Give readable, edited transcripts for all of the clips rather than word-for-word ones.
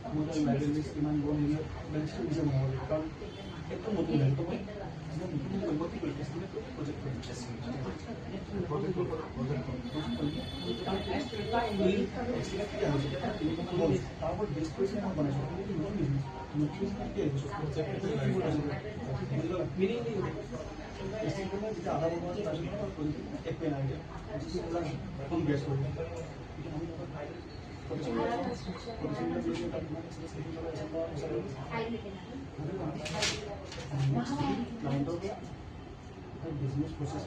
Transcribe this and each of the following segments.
modal libraries iman bon ini bensin bisa mengolah kan itu mudah itu kan mungkin multiple estimate project তারপর description বানাই estimate যেটা আধা বছর তার জন্য এক পেন আইডিয়া কোন গ্যাস করবে business process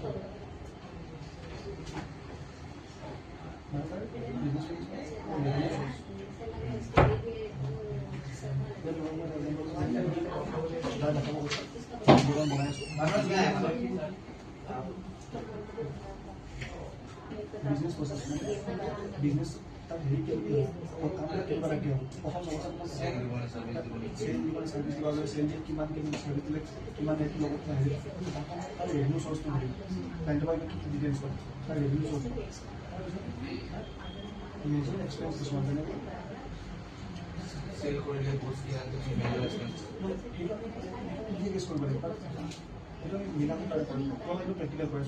business process business तब ही के लिए और काम करके बड़ा क्या परफॉर्म हो सकता है सेल वाला सर्विस वाला सेल की मान के सर्विस ले की मान एक लोगों का है तब रेवेन्यू सोर्स तो है पहले बार की डिटेल्स पर सर रेवेन्यू सोर्स ये जो एक्सपेंस किस मान देने सेल को ले बोस की आते हैं मैनुअल एक्सपेंस ये किस पर बड़े पर এটা মিলান করে কোন প্রैक्टिकल করে